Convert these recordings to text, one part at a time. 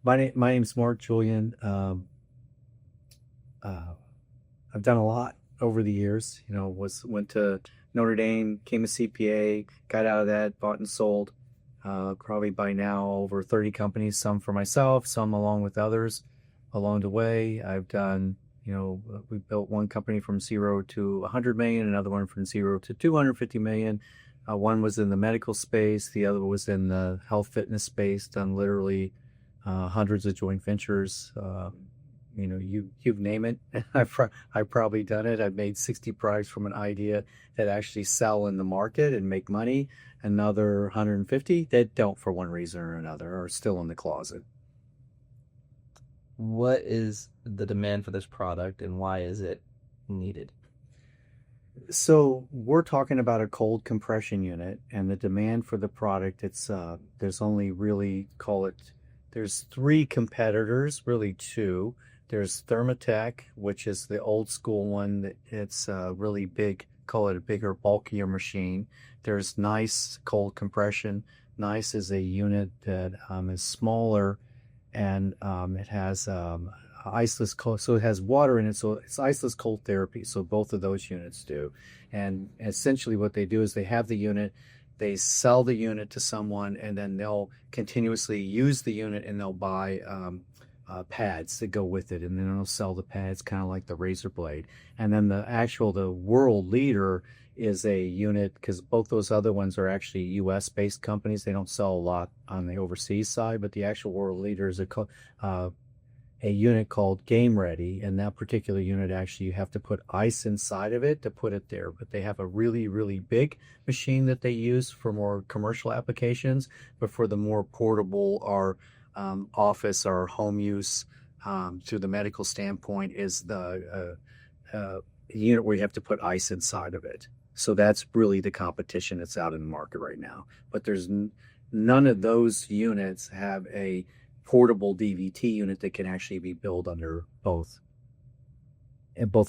My name's Mark Julian. Uh, I've done a lot over the years. Went to Notre Dame, became a CPA, got out of that, bought and sold. Probably by now over 30 companies, some for myself, some along with others along the way. I've done, we built one company from zero to 100 million, another one from zero to 250 million. One was in the medical space, the other was in the health fitness space, done literally hundreds of joint ventures. You name it. I've probably done it. I've made 60 products from an idea that actually sell in the market and make money. Another 150 that don't for one reason or another are still in the closet. What is the demand for this product and why is it needed? So we're talking about a cold compression unit, and the demand for the product. It's there's only really call it. There's three competitors, really two. There's Thermatec, which is the old school one. That it's really big. Call it a bigger, bulkier machine. There's Nice cold compression. Nice is a unit that is smaller, and it has iceless cold, so it has water in it, so it's iceless cold therapy. So both of those units do, and essentially what they do is they have the unit, they sell the unit to someone, and then they'll continuously use the unit, and they'll buy pads that go with it, and then they'll sell the pads, kind of like the razor blade. And then the world leader is a unit, because both those other ones are actually US based companies. They don't sell a lot on the overseas side, but the actual world leader is a unit called Game Ready, and that particular unit actually you have to put ice inside of it to put it there. But they have a really, really big machine that they use for more commercial applications, but for the more portable or office or home use through the medical standpoint is the unit where you have to put ice inside of it. So that's really the competition that's out in the market right now. But none of those units have a portable DVT unit that can actually be billed under both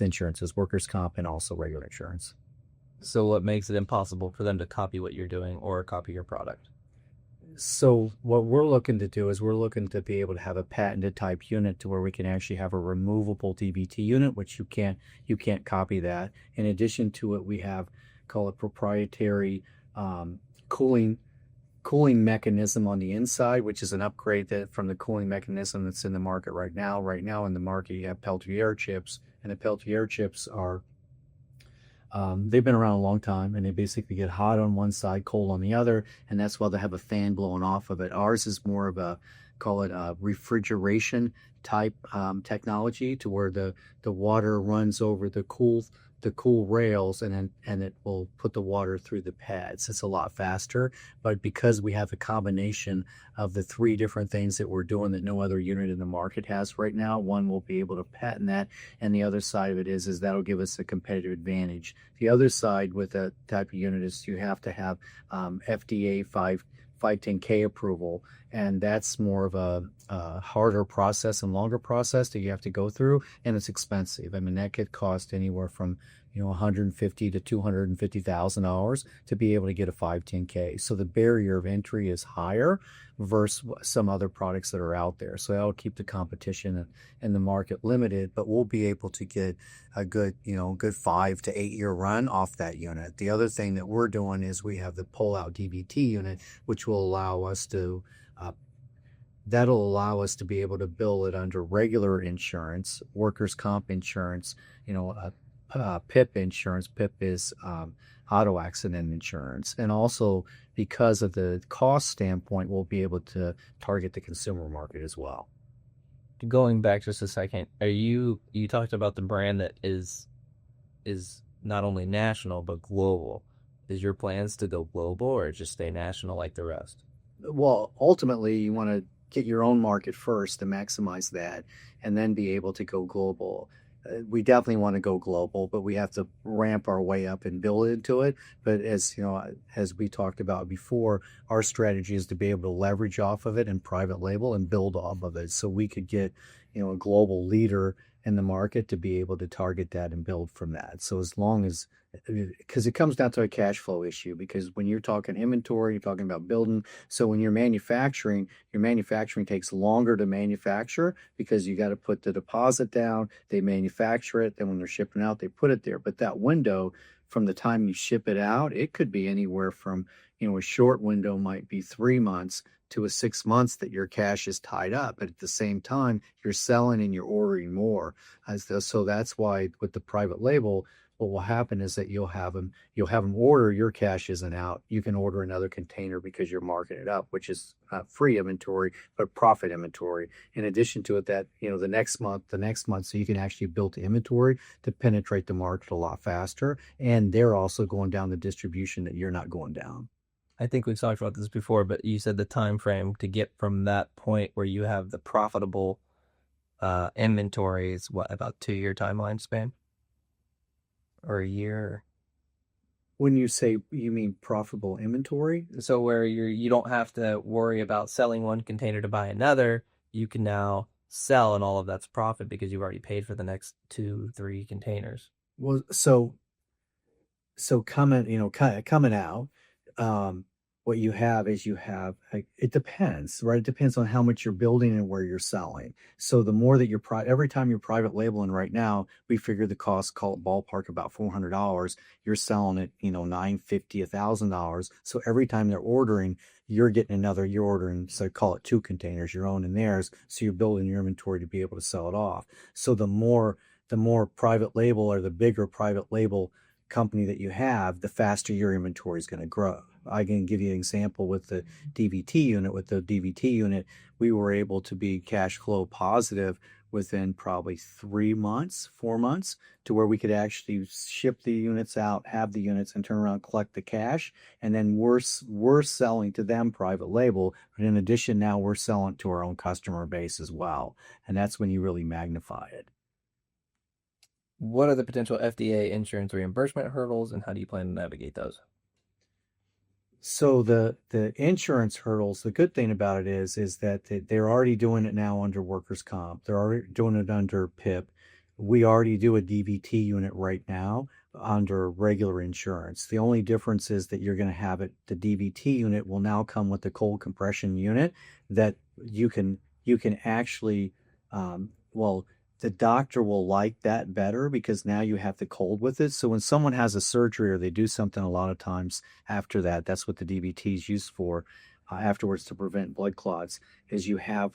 insurances, workers' comp and also regular insurance. So what makes it impossible for them to copy what you're doing or copy your product? So what we're looking to do is we're looking to be able to have a patented type unit to where we can actually have a removable DVT unit, which you can't copy that. In addition to it, we have call it proprietary cooling mechanism on the inside, which is an upgrade from the cooling mechanism that's in the market right now. Right now in the market, you have Peltier chips, and the Peltier chips are they've been around a long time, and they basically get hot on one side, cold on the other, and that's why they have a fan blowing off of it. Ours is more of a call it a refrigeration type technology, to where the water runs over the cool rails, and it will put the water through the pads. It's a lot faster, but because we have a combination of the three different things that we're doing that no other unit in the market has right now, one will be able to patent that, and the other side of it is that'll give us a competitive advantage. The other side with that type of unit is you have to have FDA 510K approval, and that's more of a harder process and longer process that you have to go through, and it's expensive. I mean, that could cost anywhere from 150 to $250,000 to be able to get a 510K. So the barrier of entry is higher versus some other products that are out there. So that'll keep the competition in the market limited, but we'll be able to get a good 5 to 8 year run off that unit. The other thing that we're doing is we have the pull-out DVT unit, which will allow us to uh, that'll allow us to be able to bill it under regular insurance, workers' comp insurance, PIP insurance. PIP is auto accident insurance. And also, because of the cost standpoint, we'll be able to target the consumer market as well. Going back just a second, you talked about the brand that is not only national but global. Is your plans to go global or just stay national like the rest? Well, ultimately, you want to get your own market first to maximize that, and then be able to go global. We definitely want to go global, but we have to ramp our way up and build into it. But as you know, as we talked about before, our strategy is to be able to leverage off of it and private label and build off of it, so we could get a global leader in the market to be able to target that and build from that. So as long as because it comes down to a cash flow issue. Because when you're talking inventory, you're talking about building. So when you're manufacturing, your manufacturing takes longer to manufacture because you got to put the deposit down. They manufacture it. Then when they're shipping out, they put it there. But that window from the time you ship it out, it could be anywhere from, a short window might be 3 months to a 6 months that your cash is tied up. But at the same time, you're selling and you're ordering more. So that's why with the private label, what will happen is that you'll have them order, your cash isn't out. You can order another container because you're marking it up, which is free inventory, but profit inventory. In addition to it, that, the next month, so you can actually build the inventory to penetrate the market a lot faster. And they're also going down the distribution that you're not going down. I think we've talked about this before, but you said the time frame to get from that point where you have the profitable inventory is what, about 2 year timeline span or a year? When you say, you mean profitable inventory? So where you don't have to worry about selling one container to buy another, you can now sell and all of that's profit because you've already paid for the next 2, 3 containers. Well, so coming out, um, what you have is it depends, right? It depends on how much you're building and where you're selling. So the more that every time you're private labeling right now, we figure the cost, call it ballpark about $400. You're selling it, $950, $1,000. So every time they're ordering, you're ordering, so call it 2 containers, your own and theirs. So you're building your inventory to be able to sell it off. So the more private label, or the bigger private label company that you have, the faster your inventory is going to grow. I can give you an example with the DVT unit. With the DVT unit, we were able to be cash flow positive within probably 3 months, 4 months, to where we could actually ship the units out, have the units, and turn around, collect the cash. And then we're selling to them private label. But in addition, now we're selling to our own customer base as well. And that's when you really magnify it. What are the potential FDA insurance reimbursement hurdles and how do you plan to navigate those? So the insurance hurdles, the good thing about it is that they're already doing it now under workers' comp. They're already doing it under PIP. We already do a DVT unit right now under regular insurance. The only difference is that you're going to have it. The DVT unit will now come with the cold compression unit that you can actually, well, the doctor will like that better because now you have the cold with it. So when someone has a surgery or they do something, a lot of times after that, that's what the DVT is used for, afterwards, to prevent blood clots, is you have,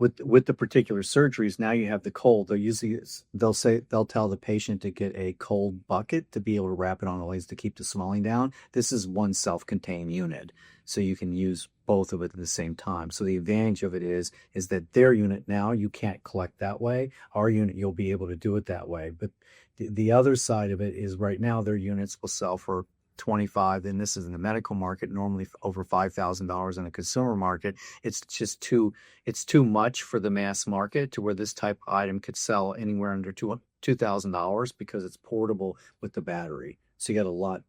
with the particular surgeries, now you have the cold. They'll tell the patient to get a cold bucket to be able to wrap it on the legs to keep the swelling down. This is one self-contained unit, so you can use both of it at the same time. So the advantage of it is that their unit now you can't collect that way. Our unit, you'll be able to do it that way. But the other side of it is, right now their units will sell for 25, and this is in the medical market, normally over $5,000 in a consumer market. It's too much for the mass market, to where this type of item could sell anywhere under $2,000 because it's portable with the battery. So you got a lot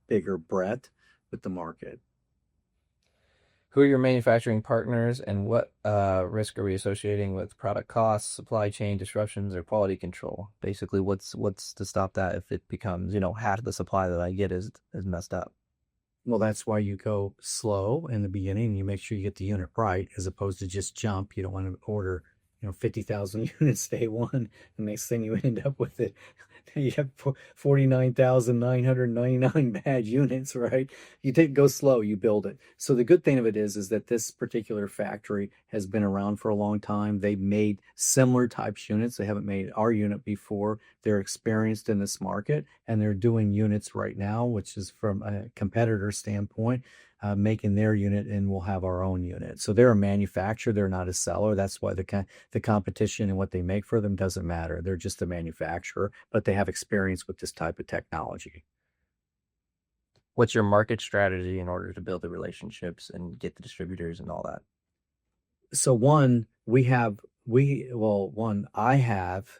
bigger breadth with the market. Who are your manufacturing partners and what risk are we associating with product costs, supply chain disruptions, or quality control? Basically, what's to stop that if it becomes, half the supply that I get is messed up? Well, that's why you go slow in the beginning. You make sure you get the unit right, as opposed to just jump. You don't want to order, 50,000 units day one. The next thing you end up with it, you have 49,999 bad units, right? You go slow, you build it. So the good thing of it is that this particular factory has been around for a long time. They've made similar types units. They haven't made our unit before. They're experienced in this market, and they're doing units right now, which is from a competitor standpoint, making their unit, and we'll have our own unit. So they're a manufacturer. They're not a seller. That's why the competition and what they make for them doesn't matter. They're just a manufacturer, but they have experience with this type of technology. What's your market strategy in order to build the relationships and get the distributors and all that? So I have,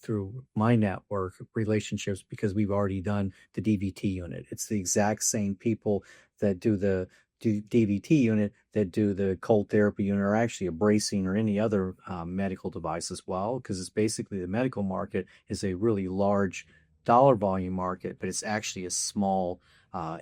through my network relationships, because we've already done the DVT unit. It's the exact same people that do the DVT unit that do the cold therapy unit, or actually a bracing or any other medical device as well, because it's basically, the medical market is a really large dollar volume market, but it's actually a small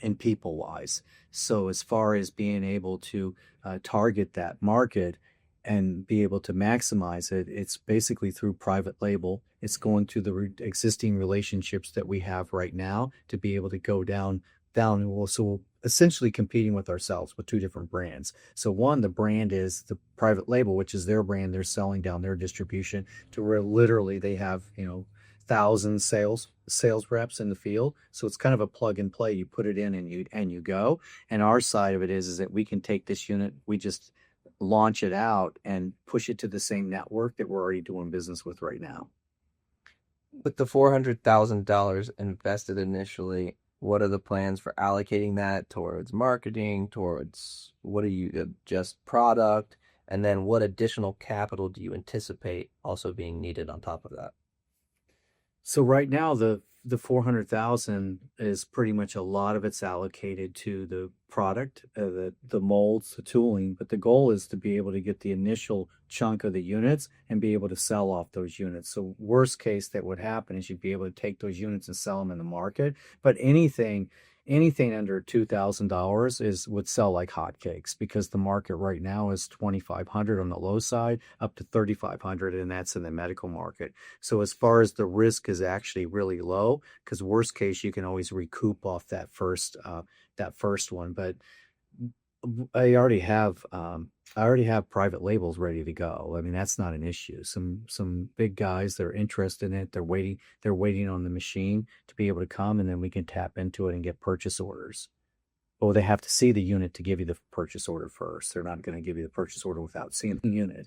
in people wise. So as far as being able to target that market and be able to maximize it, it's basically through private label. It's going through the existing relationships that we have right now to be able to go down. So we're essentially competing with ourselves with two different brands. So one, the brand is the private label, which is their brand. They're selling down their distribution to where literally they have, thousands sales reps in the field. So it's kind of a plug and play. You put it in and you go. And our side of it is that we can take this unit, we just launch it out and push it to the same network that we're already doing business with right now. With the $400,000 invested initially, what are the plans for allocating that towards marketing, towards what are you just product, and then what additional capital do you anticipate also being needed on top of that? So right now the 400,000 is pretty much a lot of it's allocated to the product, the molds, the tooling, but the goal is to be able to get the initial chunk of the units and be able to sell off those units. So worst case that would happen is you'd be able to take those units and sell them in the market, but anything under $2,000 would sell like hotcakes because the market right now is 2,500 on the low side up to 3,500, and that's in the medical market. So as far as the risk is actually really low, because worst case you can always recoup off that first one. But I already have private labels ready to go. I mean, that's not an issue. Some big guys that are interested in it, they're waiting on the machine to be able to come, and then we can tap into it and get purchase orders. But they have to see the unit to give you the purchase order first. They're not going to give you the purchase order without seeing the unit.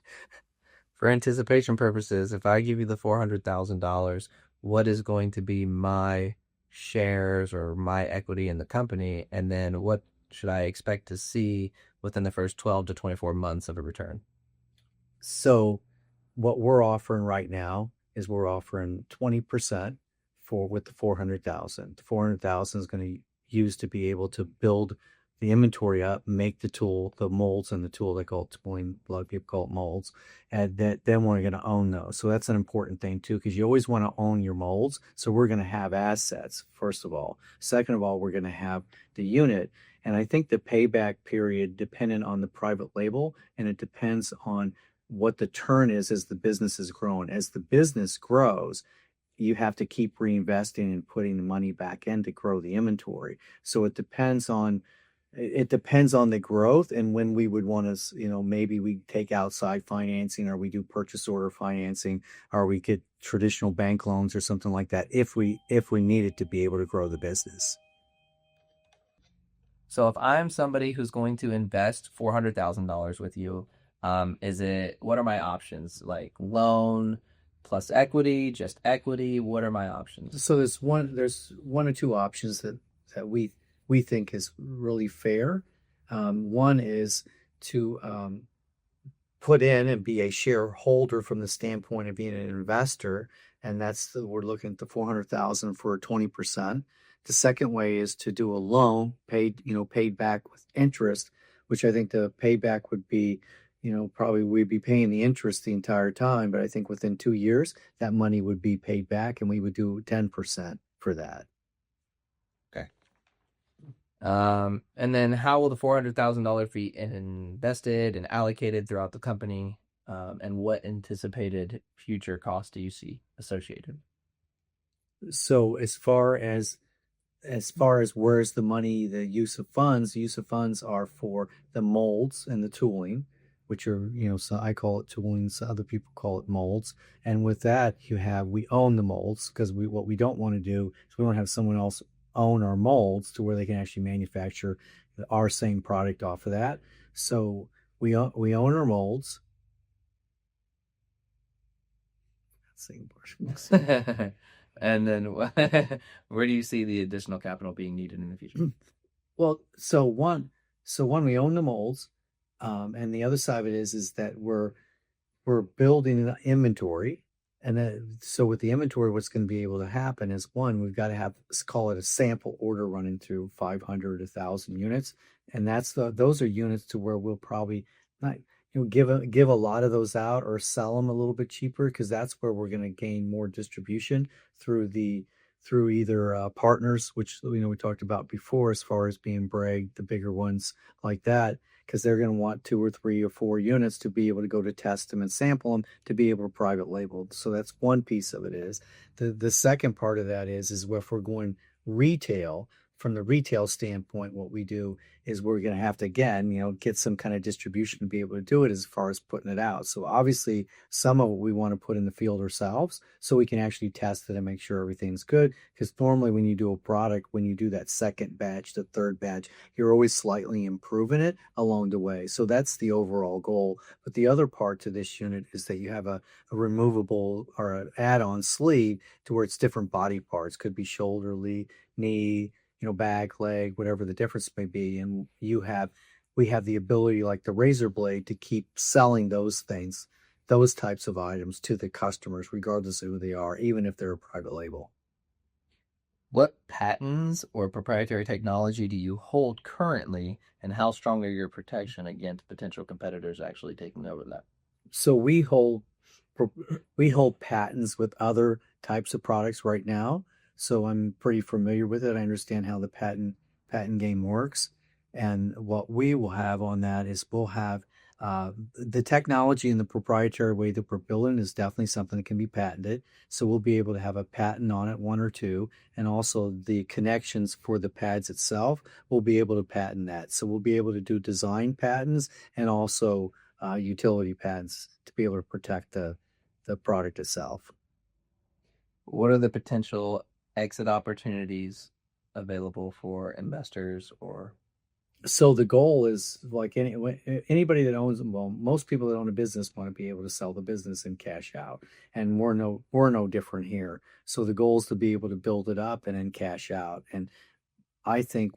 For anticipation purposes, if I give you the $400,000, what is going to be my shares or my equity in the company, and then what should I expect to see within the first 12 to 24 months of a return? So what we're offering right now is we're offering 20% with the 400,000. The 400,000 is going to use to be able to build the inventory up, make the tool, the molds and the tool. They call it tooling. A lot of people call it molds. And then we're going to own those. So that's an important thing too, because you always want to own your molds. So we're going to have assets, first of all. Second of all, we're going to have the unit. And I think the payback period, dependent on the private label, and it depends on what the turn is as the business is growing. As the business grows, you have to keep reinvesting and putting the money back in to grow the inventory. So it depends on the growth and when we would want to, maybe we take outside financing, or we do purchase order financing, or we get traditional bank loans or something like that if we need it to be able to grow the business. So if I'm somebody who's going to invest $400,000 with you, what are my options? Like loan plus equity, just equity? What are my options? So there's one or two options that we think is really fair. One is to put in and be a shareholder from the standpoint of being an investor, and we're looking at the 400,000 for 20%. The second way is to do a loan paid back with interest, which I think the payback would be, probably we'd be paying the interest the entire time, but I think within 2 years that money would be paid back, and we would do 10% for that. Okay. And then how will the $400,000 be invested and allocated throughout the company? And what anticipated future costs do you see associated? So as far as where's the money, the use of funds are for the molds and the tooling, which are, so I call it tooling, so other people call it molds. And with that, we own the molds, because what we don't want to do is we don't have someone else own our molds to where they can actually manufacture our same product off of that. So we own our molds. And then where do you see the additional capital being needed in the future? Well, so one, we own the molds, and the other side of it is that we're building an inventory, and then so with the inventory, what's going to be able to happen is, one, we've got to have, let's call it a sample order running through 500, 1,000 units, and those are units to where we'll probably not give a lot of those out or sell them a little bit cheaper, because that's where we're going to gain more distribution through the through either partners, which we talked about before, as far as being Bragg, the bigger ones like that, because they're going to want 2 or 3 or 4 units to be able to go to test them and sample them to be able to private label. So that's one piece of it. Is the second part of that is if we're going retail, from the retail standpoint, what we do is we're going to have to, again, get some kind of distribution to be able to do it as far as putting it out. So obviously some of it we want to put in the field ourselves so we can actually test it and make sure everything's good. Because normally when you do a product, when you do that second batch, the third batch, you're always slightly improving it along the way. So that's the overall goal. But the other part to this unit is that you have a removable or an add-on sleeve to where it's different body parts. Could be shoulder, knee, back, leg, whatever the difference may be. And we have the ability, like the razor blade, to keep selling those things, those types of items to the customers, regardless of who they are, even if they're a private label. What patents or proprietary technology do you hold currently, and how strong are your protection against potential competitors actually taking over that? So we hold patents with other types of products right now. So I'm pretty familiar with it. I understand how the patent game works. And what we will have on that is we'll have the technology and the proprietary way that we're building is definitely something that can be patented. So we'll be able to have a patent on it, 1 or 2, and also the connections for the pads itself, we'll be able to patent that. So we'll be able to do design patents and also utility patents to be able to protect the product itself. What are the potential exit opportunities available for investors? Or So the goal is, like anybody that owns them, well, most people that own a business want to be able to sell the business and cash out, and we're no different here. So the goal is to be able to build it up and then cash out. And I think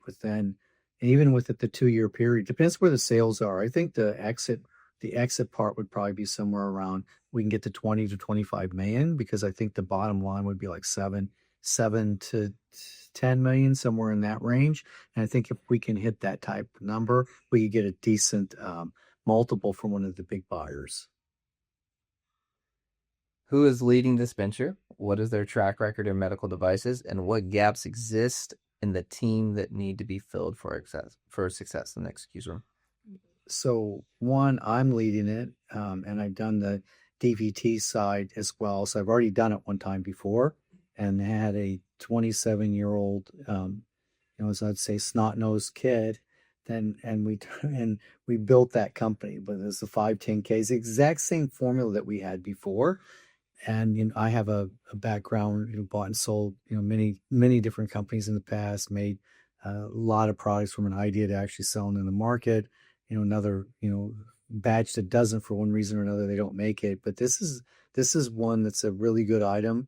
even with the 2-year period, depends where the sales are. I think the exit part would probably be somewhere around, we can get to 20 to 25 million, because I think the bottom line would be like 7 to 10 million, somewhere in that range. And I think if we can hit that type of number, we could get a decent multiple from one of the big buyers. who is leading this venture? What is their track record in medical devices, and what gaps exist in the team that need to be filled for success in the execution? So one, I'm leading it, and I've done the DVT side as well. So I've already done it one time before, and had a 27-year-old, as I'd say, snot-nosed kid. And we built that company, but it's the 510Ks, the exact same formula that we had before. And I have a background, bought and sold, many different companies in the past, made a lot of products from an idea to actually selling in the market. Another, batch that doesn't, for one reason or another, they don't make it. But this is one that's a really good item.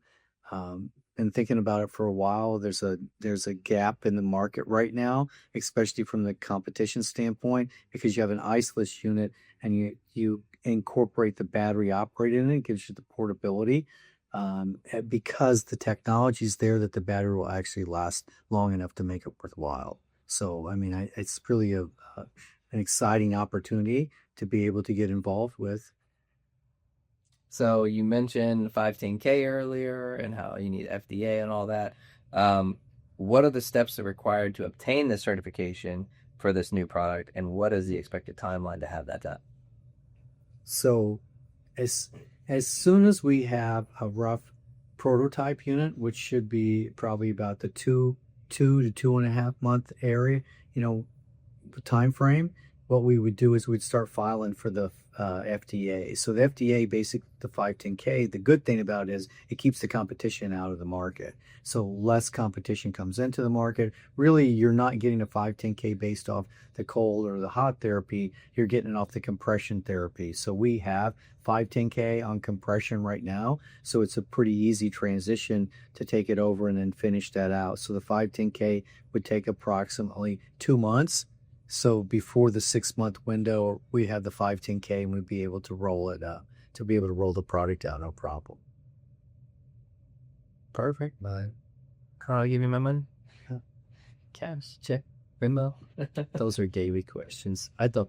Been thinking about it for a while. There's a gap in the market right now, especially from the competition standpoint, because you have an iceless unit and you incorporate the battery operated in it. It gives you the portability, because the technology is there that the battery will actually last long enough to make it worthwhile. So, I mean, it's really an exciting opportunity to be able to get involved with. So you mentioned 510K earlier and how you need FDA and all that. What are the steps that are required to obtain the certification for this new product, and what is the expected timeline to have that done? So as soon as we have a rough prototype unit, which should be probably about the 2 to 2.5 month area, time frame, what we would do is we'd start filing for the FDA. So the FDA, basically the 510K, the good thing about it is it keeps the competition out of the market. So less competition comes into the market. Really, you're not getting a 510K based off the cold or the hot therapy. You're getting it off the compression therapy. So we have 510K on compression right now. So it's a pretty easy transition to take it over and then finish that out. So the 510K would take approximately 2 months. So before the 6-month window, we have the 510K and we'd be able to roll it up, to be able to roll the product out, no problem. Perfect. But I'll give you my money. Yeah. Cash, check, Venmo. those are daily questions. I thought